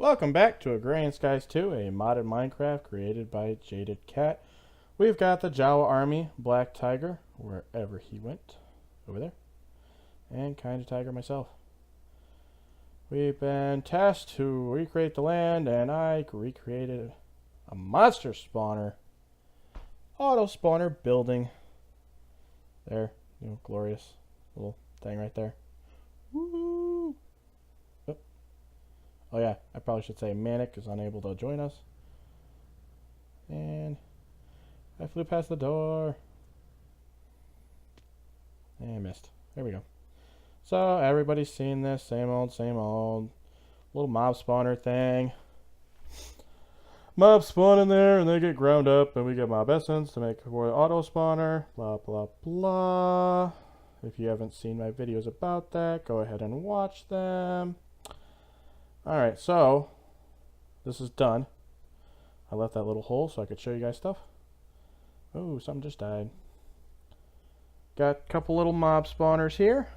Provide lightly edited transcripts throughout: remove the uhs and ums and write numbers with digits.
Welcome back to Agrarian Skies 2, a modded Minecraft created by Jaded Cat. We've got the Jawa Army, Black Tiger, wherever he went, over there, and Kinda Tiger myself. We've been tasked to recreate the land, and I recreated a monster spawner, AutoSpawner building. There, glorious little thing right there. Woo! Oh yeah, I probably should say Manic is unable to join us. And I flew past the door. And I missed. There we go. So everybody's seen this same old little mob spawner thing. Mobs spawn in there and they get ground up and we get mob essence to make for auto spawner. Blah blah blah. If you haven't seen my videos about that, go ahead and watch them. Alright, so this is done. I left that little hole so I could show you guys stuff. Oh, something just died. Got a couple little mob spawners here.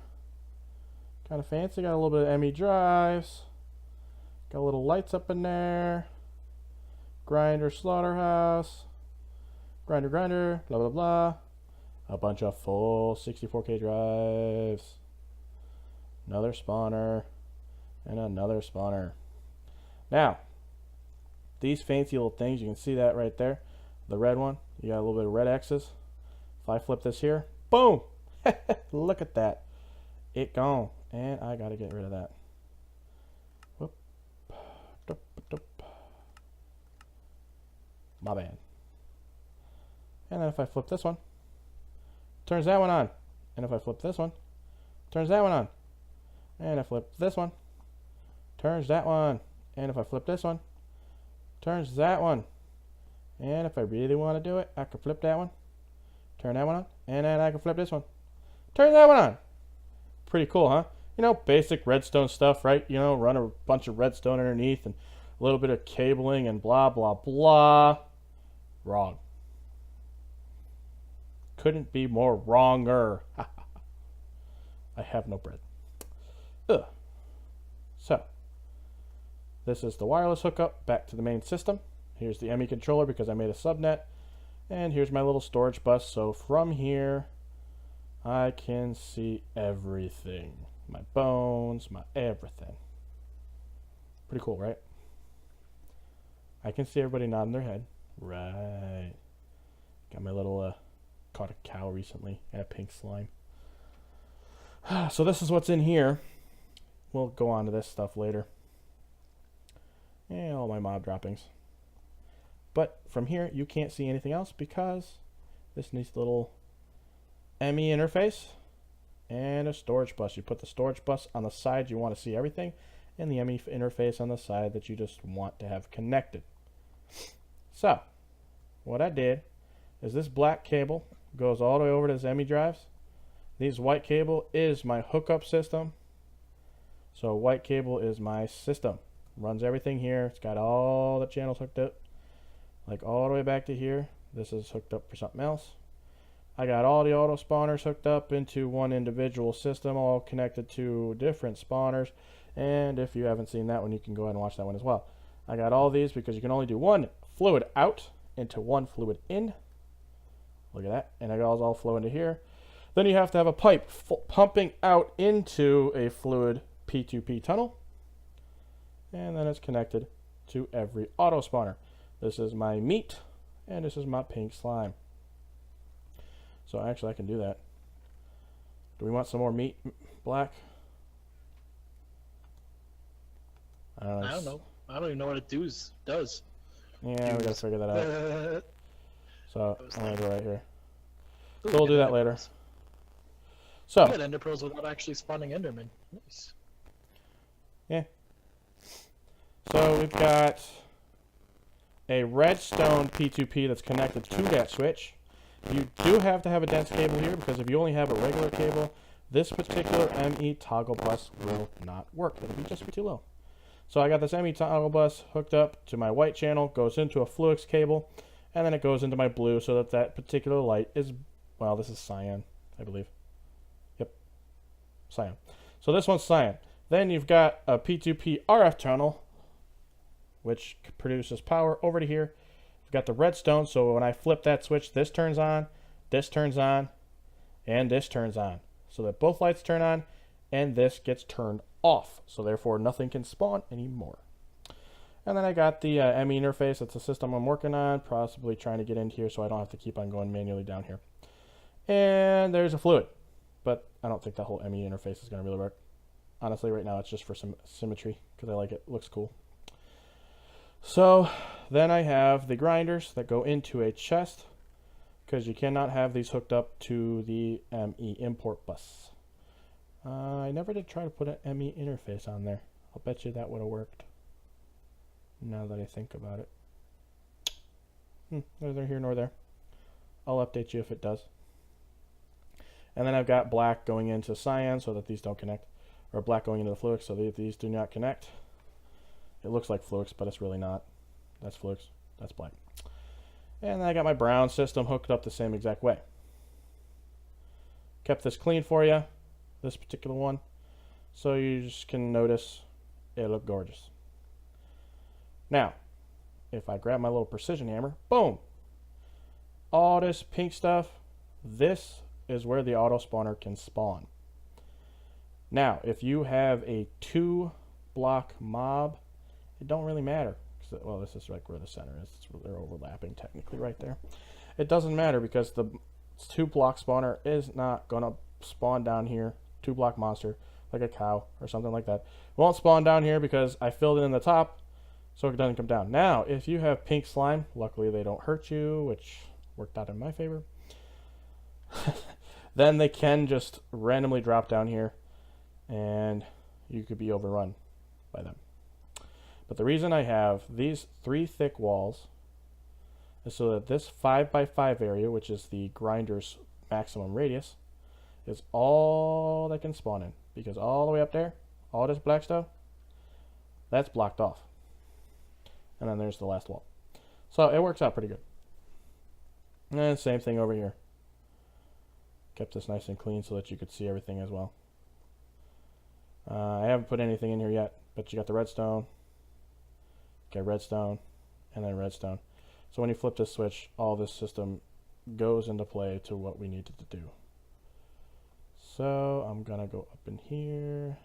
Kind of fancy. Got a little bit of ME drives. Got little lights up in there. Grinder slaughterhouse. Grinder, blah blah blah. A bunch of full 64K drives. Another spawner. And another spawner. Now, these fancy little things, you can see that right there. The red one, you got a little bit of red X's. If I flip this here, boom! Look at that. It gone. And I gotta get rid of that. Whoop. Dup, dup. My bad. And then if I flip this one, turns that one on. And if I flip this one, turns that one on. And I flip this one, turns that one. And if I flip this one, turns that one. And if I really want to do it, I can flip that one, turn that one on, and then I can flip this one, turn that one on. Pretty cool, huh? You know, basic redstone stuff, right? You know, run a bunch of redstone underneath and a little bit of cabling and blah, blah, blah. Wrong. Couldn't be more wronger. I have no bread. Ugh. So, this is the wireless hookup back to the main system. Here's the ME controller because I made a subnet. And here's my little storage bus. So from here, I can see everything. My bones, my everything. Pretty cool, right? I can see everybody nodding their head. Right. Got my little, caught a cow recently and a pink slime. So this is what's in here. We'll go on to this stuff later. And all my mob droppings. But from here, you can't see anything else because this needs a little ME interface and a storage bus. You put the storage bus on the side you want to see everything, and the ME interface on the side that you just want to have connected. So, what I did is this black cable goes all the way over to this ME drives. This white cable is my hookup system. So white cable is my system. Runs everything here. It's got all the channels hooked up. Like all the way back to here. This is hooked up for something else. I got all the auto spawners hooked up into one individual system, all connected to different spawners. And if you haven't seen that one, you can go ahead and watch that one as well. I got all these because you can only do one fluid out into one fluid in. Look at that. And it all flow into here. Then you have to have a pipe pumping out into a fluid P2P tunnel. And then it's connected to every auto spawner. This is my meat, and this is my pink slime. So actually I can do that. Do we want some more meat, Black? I don't know. I don't even know what it does. Yeah, we gotta figure that out. So I'm gonna go right here. So we'll do that later. So get ender pearls without actually spawning enderman. Nice. Yeah. So we've got a redstone P2P that's connected to that switch. You do have to have a dense cable here because if you only have a regular cable, this particular ME toggle bus will not work. It'll just be too low. So I got this ME toggle bus hooked up to my white channel, goes into a Fluix cable, and then it goes into my blue so that that particular light is, well, this is cyan, I believe. Yep, cyan. So this one's cyan. Then you've got a P2P RF tunnel which produces power over to here. We've got the redstone, so when I flip that switch, this turns on, and this turns on. So that both lights turn on, and this gets turned off. So therefore, nothing can spawn anymore. And then I got the ME interface. That's a system I'm working on, possibly trying to get into here so I don't have to keep on going manually down here. And there's a fluid, but I don't think that whole ME interface is going to really work. Honestly, right now it's just for some symmetry because I like it. It looks cool. So then I have the grinders that go into a chest because you cannot have these hooked up to the ME import bus. I never did try to put an ME interface on there. I'll bet you that would have worked. Now that I think about it. Neither here nor there. I'll update you if it does. And then I've got black going into cyan so that these don't connect. Or black going into the fluix so that these do not connect. It looks like fluix, but it's really not. That's fluix. That's black. And then I got my brown system hooked up the same exact way. Kept this clean for you. This particular one. So you just can notice it looked gorgeous. Now, if I grab my little precision hammer, boom! All this pink stuff, this is where the AutoSpawner can spawn. Now, if you have a 2-block mob, it don't really matter. Well, this is like where the center is. They're overlapping technically right there. It doesn't matter because the 2-block spawner is not going to spawn down here. 2-block monster, like a cow or something like that. It won't spawn down here because I filled it in the top. So it doesn't come down. Now, if you have pink slime, luckily they don't hurt you, which worked out in my favor. Then they can just randomly drop down here, and you could be overrun by them. But the reason I have these 3 thick walls is so that this 5x5 area, which is the grinder's maximum radius, is all that can spawn in. Because all the way up there, all this black stuff, that's blocked off. And then there's the last wall. So it works out pretty good. And same thing over here. Kept this nice and clean so that you could see everything as well. I haven't put anything in here yet, but you got the redstone, redstone, and then redstone. So when you flip this switch, all this system goes into play to what we needed to do. So I'm gonna go up in here.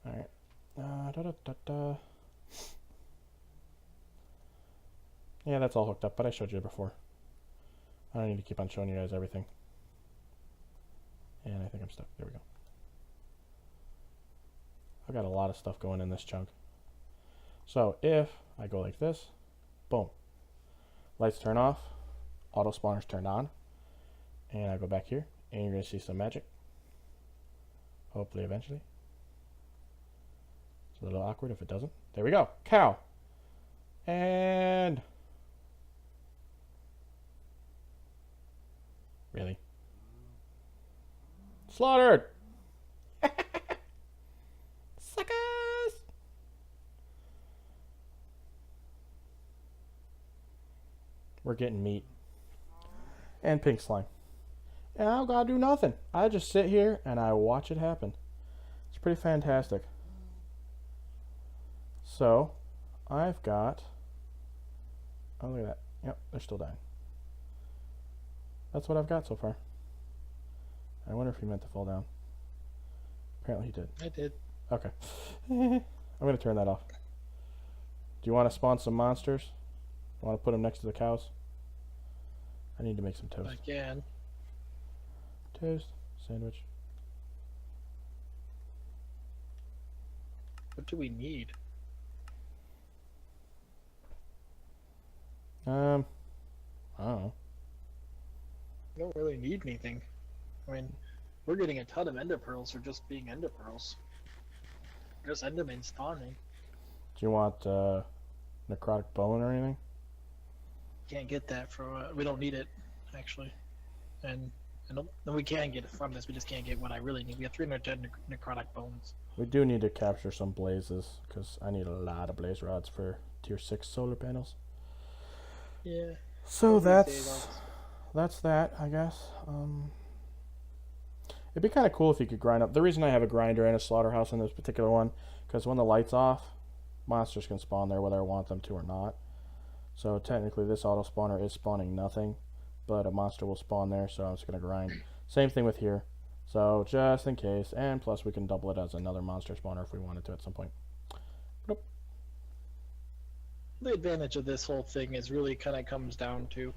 All right. Yeah, that's all hooked up, but I showed you before. I don't need to keep on showing you guys everything. And I think I'm stuck. There we go. I've got a lot of stuff going in this chunk. So if I go like this, boom. Lights turn off, AutoSpawner's turned on, and I go back here, and you're going to see some magic. Hopefully eventually. It's a little awkward if it doesn't. There we go. Cow. And... really? Slaughtered! Suckers! We're getting meat. And pink slime. And I don't gotta do nothing. I just sit here and I watch it happen. It's pretty fantastic. So, I've got... oh, look at that. Yep, they're still dying. That's what I've got so far. I wonder if he meant to fall down. Apparently he did. I did. Okay. I'm going to turn that off. Do you want to spawn some monsters? I want to put them next to the cows? I need to make some toast. I can. Toast. Sandwich. What do we need? I don't know. We don't really need anything. I mean, we're getting a ton of ender pearls for just being ender pearls. Just endermen spawning. Do you want necrotic bone or anything? Can't get that for we don't need it actually, and we can get it from this. We just can't get what I really need. We have 310 necrotic bones. We do need to capture some blazes because I need a lot of blaze rods for tier 6 solar panels. Yeah. So that's that, I guess. It'd be kind of cool if you could grind up. The reason I have a grinder and a slaughterhouse in this particular one, because when the light's off, monsters can spawn there whether I want them to or not. So technically this auto spawner is spawning nothing, but a monster will spawn there, so I'm just going to grind. Same thing with here. So just in case, and plus we can double it as another monster spawner if we wanted to at some point. Nope. The advantage of this whole thing is really kind of comes down to,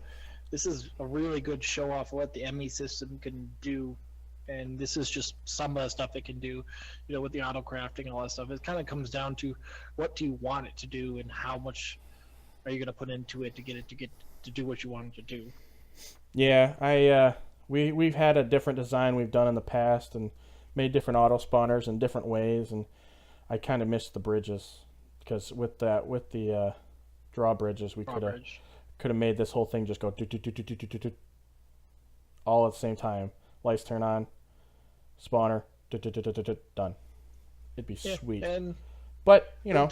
this is a really good show off of what the ME system can do. And this is just some of the stuff it can do, you know, with the auto crafting and all that stuff. It kind of comes down to what do you want it to do and how much are you going to put into it to get to do what you want it to do. Yeah, we've had a different design we've done in the past and made different auto spawners in different ways, and I kind of missed the bridges because with the drawbridges we could have made this whole thing just go do do do do do do do all at the same time. Lights turn on, spawner, done. It'd be sweet. But you know,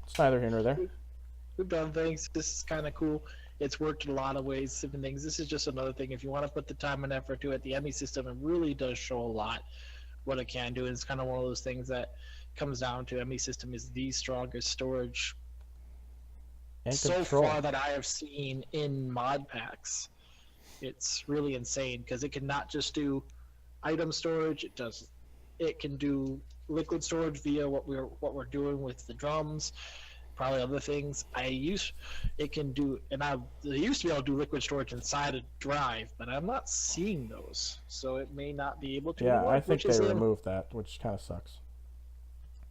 it's neither here nor there. We've done things. This is kind of cool. It's worked in a lot of ways, different things. This is just another thing. If you want to put the time and effort to it, the ME system, it really does show a lot what it can do. It's kind of one of those things that comes down to ME system is the strongest storage and so control. far that I have seen in mod packs. It's really insane because it can not just do item storage. It can do liquid storage via what we're doing with the drums, probably other things. It can do, and I used to be able to do liquid storage inside a drive, but I'm not seeing those, so it may not be able to. Yeah, anymore, I think they removed that, which kind of sucks.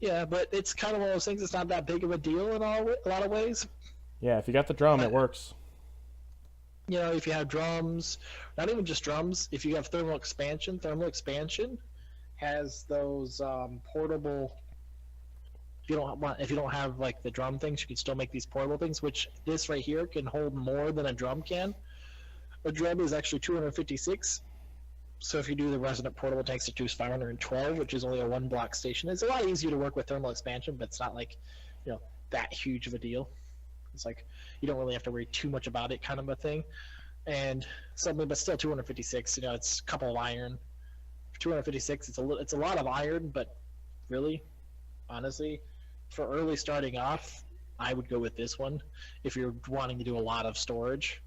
Yeah, but it's kind of one of those things. It's not that big of a deal in a lot of ways. Yeah, if you got the drum, it works. You know, if you have drums, not even just drums, if you have thermal expansion has those portable. If you don't have like the drum things, you can still make these portable things. Which this right here can hold more than a drum can. A drum is actually 256. So if you do the resonant portable tanks, it does 512, which is only a 1-block station. It's a lot easier to work with thermal expansion, but it's not like, you know, that huge of a deal. It's like you don't really have to worry too much about it, kind of a thing. And something, but still 256. You know, it's a couple of iron. For 256, it's a lot of iron, but really, honestly, for early starting off, I would go with this one if you're wanting to do a lot of storage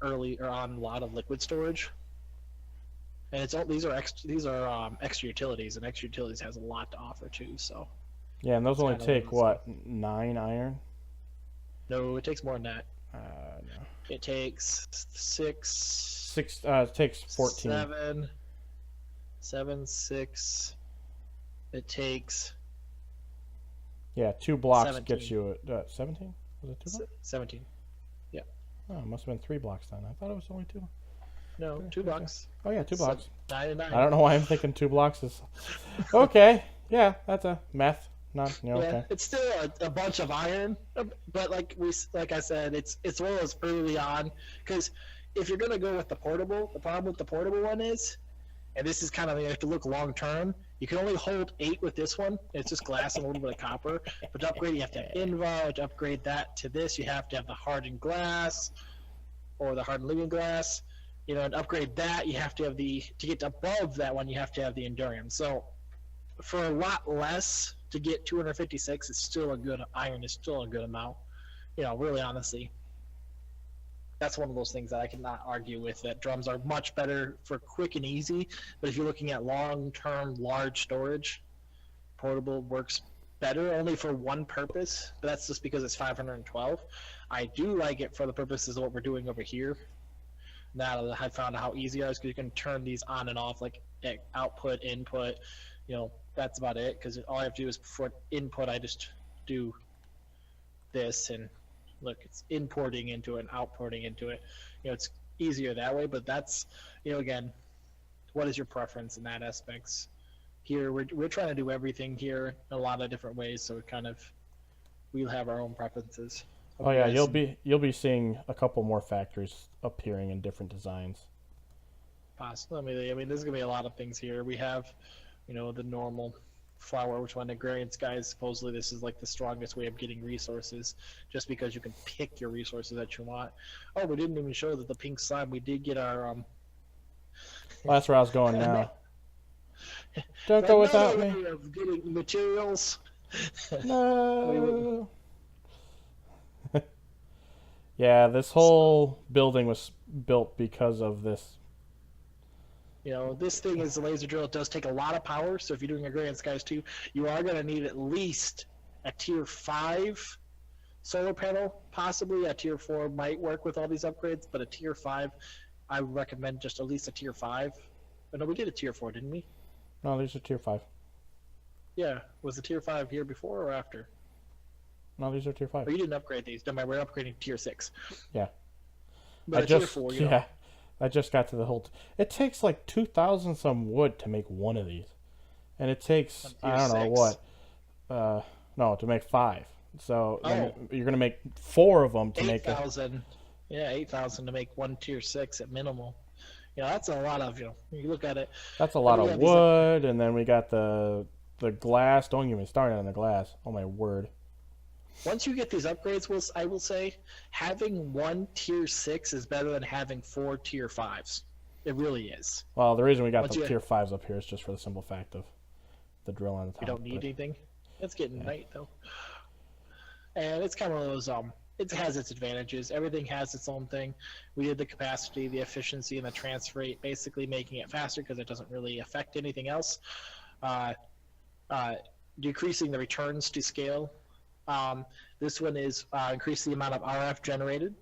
early or on a lot of liquid storage. And these are extra utilities, and extra utilities has a lot to offer too. So yeah, and those only take what, 9 iron? No, it takes more than that. No. It takes 6. It takes 14. 7, 6. It takes. Yeah, 2 blocks 17. gets you at 17. Was it 2 blocks? 17. Yeah. Oh, it must have been 3 blocks then. I thought it was only 2. No, Okay, 2 blocks. Oh yeah, 2 blocks. 9 and 9. I don't know why I'm thinking 2 blocks is. Okay, yeah, that's a math. Not, you know, Yeah, okay. it's still a bunch of iron, but like I said, it's one of those early on, because if you're gonna go with the portable, the problem with the portable one is, and this is kind of, you have to look long term. You can only hold 8 with this one. It's just glass and a little bit of copper. But to upgrade, you have to have Invar. To upgrade that to this, you have to have the hardened glass or the hardened living glass. You know, and upgrade that, you have to have to get above that one, you have to have the Endurium. So for a lot less to get 256, it's still a good, iron is still a good amount. You know, really honestly. That's one of those things that I cannot argue with, that drums are much better for quick and easy, but if you're looking at long-term, large storage, portable works better only for one purpose, but that's just because it's 512. I do like it for the purposes of what we're doing over here. Now that I found out how easy it is, because you can turn these on and off, like output, input, you know, that's about it, because all I have to do is for input, I just do this, and look, it's importing into it and outputting into it. You know, it's easier that way, but that's, you know, again, what is your preference in that aspects? Here, we're trying to do everything here in a lot of different ways, so we'll have our own preferences. Oh yeah, you'll be seeing a couple more factories appearing in different designs. Possibly. I mean, there's gonna be a lot of things here. We have, you know, the normal flower, which one Agrarian Skies, supposedly this is like the strongest way of getting resources, just because you can pick your resources that you want. Oh, we didn't even show that the pink slime, we did get our Well, that's where I was going now. Don't go without Another me. way of getting materials. No. Yeah, this So, whole building was built because of this. this thing is a laser drill. It does take a lot of power. So if you're doing Agrarian Skies 2, you are going to need at least a tier 5 solar panel. Possibly a tier 4 might work with all these upgrades, but a tier 5, I would recommend just at least a tier 5. But no, we did a tier 4, didn't we? No, these are tier 5. Yeah. Was the tier 5 here before or after? No, these are tier 5. Oh, you didn't upgrade these. Don't mind, we're upgrading tier 6. Yeah. But tier 4, I just got to the whole. It takes like 2,000 some wood to make one of these, and it takes I don't know what. No, to make 5. So you're gonna make 4 of them to make 8,000. Yeah, 8,000 to make one tier 6 at minimal. That's a lot of you look at it. That's a lot of wood, and then we got the glass. Don't even start on the glass. Oh my word. Once you get these upgrades, I will say having one tier 6 is better than having 4 tier 5s. It really is. Well, the reason we got the tier 5s up here is just for the simple fact of the drill on the top. You don't need anything. It's getting night though, and it's kind of one of those. It has its advantages. Everything has its own thing. We did the capacity, the efficiency, and the transfer rate, basically making it faster because it doesn't really affect anything else. Decreasing the returns to scale. This one is increase the amount of RF generated.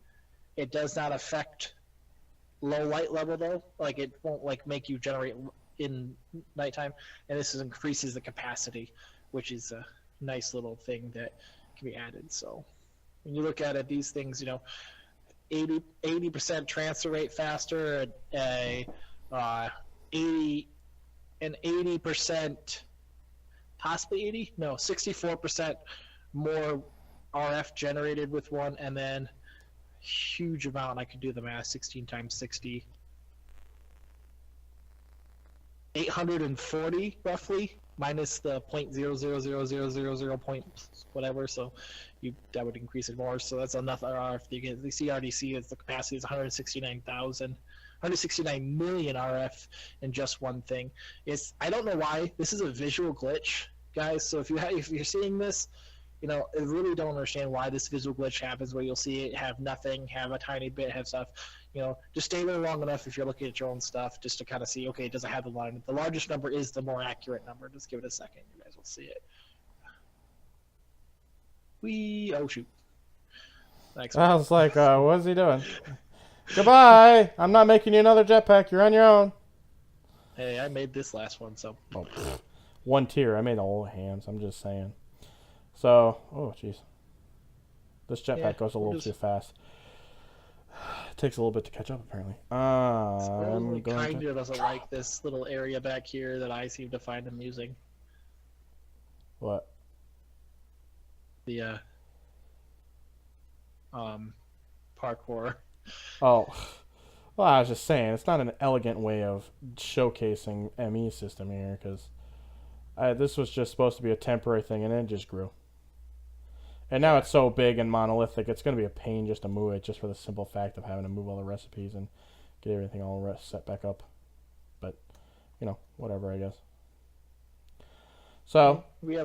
It does not affect low light level though. Like it won't make you generate in nighttime. And this increases the capacity, which is a nice little thing that can be added. So when you look at it, these things, 80% transfer rate faster, an 80%, possibly 80, no, 64% more RF generated with one, and then huge amount. I could do the math. 16 times 60, 840 roughly, minus the 0.000000 point whatever. So that would increase it more. So that's enough RF. You get the CRDC is the capacity is 169 million RF in just one thing. I don't know why this is a visual glitch, guys. So if you're seeing this. I really don't understand why this visual glitch happens where you'll see it have nothing, have a tiny bit, have stuff. Just stay there long enough if you're looking at your own stuff just to kind of see, okay, does it have the line? The largest number is the more accurate number. Just give it a second. You guys will see it. Oh, shoot. Thanks. I was like, what's he doing? Goodbye! I'm not making you another jetpack. You're on your own. Hey, I made this last one, so. Oh, 1 tier. I made the whole hands. I'm just saying. So, oh jeez, this jetpack goes a little too fast. It takes a little bit to catch up, apparently. Kind of doesn't like this little area back here that I seem to find amusing. What? The parkour. Oh, well, I was just saying it's not an elegant way of showcasing ME system here because this was just supposed to be a temporary thing and then it just grew. And now it's so big and monolithic, it's going to be a pain just to move it, just for the simple fact of having to move all the recipes and get everything all set back up. But, whatever, I guess. So, we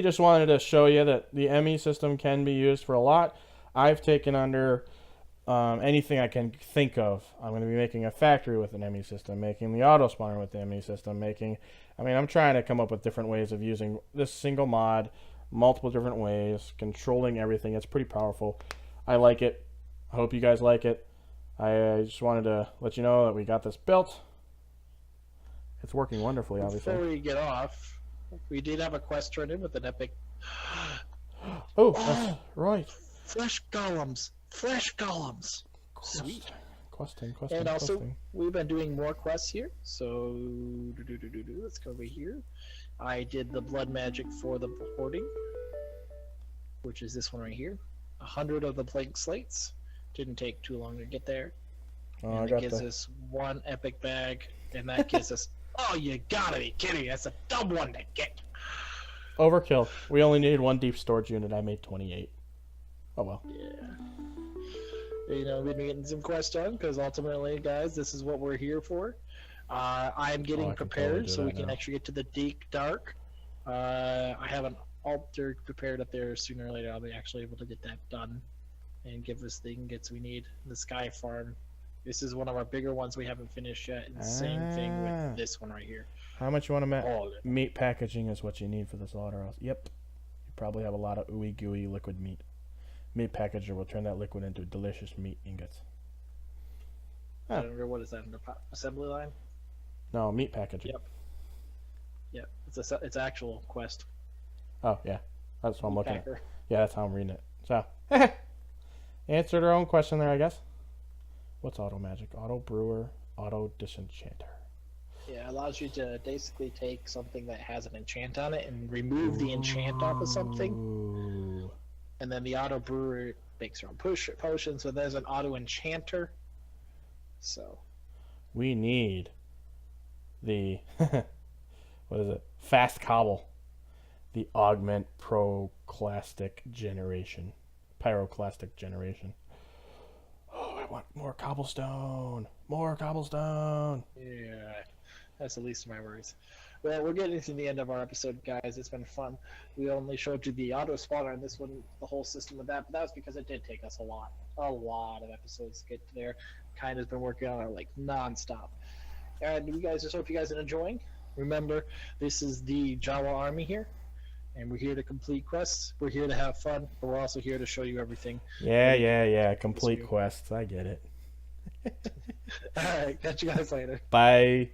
just wanted to show you that the ME system can be used for a lot. I've taken under anything I can think of. I'm going to be making a factory with an ME system, making the AutoSpawner with the ME system, I'm trying to come up with different ways of using this single mod, multiple different ways, controlling everything. It's pretty powerful. I like it. I hope you guys like it. I just wanted to let you know that we got this built. It's working wonderfully, obviously. Before we get off, we did have a quest turn in with an epic. Oh, that's right. Flesh golems. Sweet. Questing. And also, we've been doing more quests here. So, let's go over here. I did the blood magic for the hoarding, which is this one right here. 100 of the blank slates. Didn't take too long to get there. And it gives us 1 epic bag, and that gives us. Oh, you gotta be kidding! That's a dumb one to get. Overkill. We only needed 1 deep storage unit. I made 28. Oh well. Yeah. We've been getting some quests done because ultimately, guys, this is what we're here for. I am getting I can prepared totally do so we that can now. actually get to the deep dark. I have an altar prepared up there. Sooner or later, I'll be actually able to get that done and give us the ingots we need. The Sky Farm. This is one of our bigger ones we haven't finished yet. And same thing Ah. with this one right here. How much you want to All of it. meat packaging is what you need for the slaughterhouse. Yep. You probably have a lot of ooey gooey liquid meat. Meat packager will turn that liquid into delicious meat ingots. Huh. What is that under assembly line? No, meat packaging. Yep. Yep. It's an actual quest. Oh, yeah. That's what I'm looking at. Packer. Yeah, that's how I'm reading it. So, answered our own question there, I guess. What's auto magic? Auto brewer, auto disenchanter. Yeah, it allows you to basically take something that has an enchant on it and remove the enchant off of something. Ooh. And then the auto brewer makes their own potion, so there's an auto enchanter. So We need the, what is it? Fast cobble. The augment pyroclastic generation. Pyroclastic generation. Oh, I want more cobblestone. More cobblestone. yeah, that's the least of my worries. Well, we're getting to the end of our episode, guys. It's been fun. We only showed you the AutoSpawner and this one, the whole system of that, but that was because it did take us a lot of episodes to get to there. Kind has been working on it like nonstop. And we guys just hope you guys are enjoying. Remember, this is the Jawa Army here, and we're here to complete quests. We're here to have fun, but we're also here to show you everything. Yeah. Complete quests. I get it. All right, catch you guys later. Bye.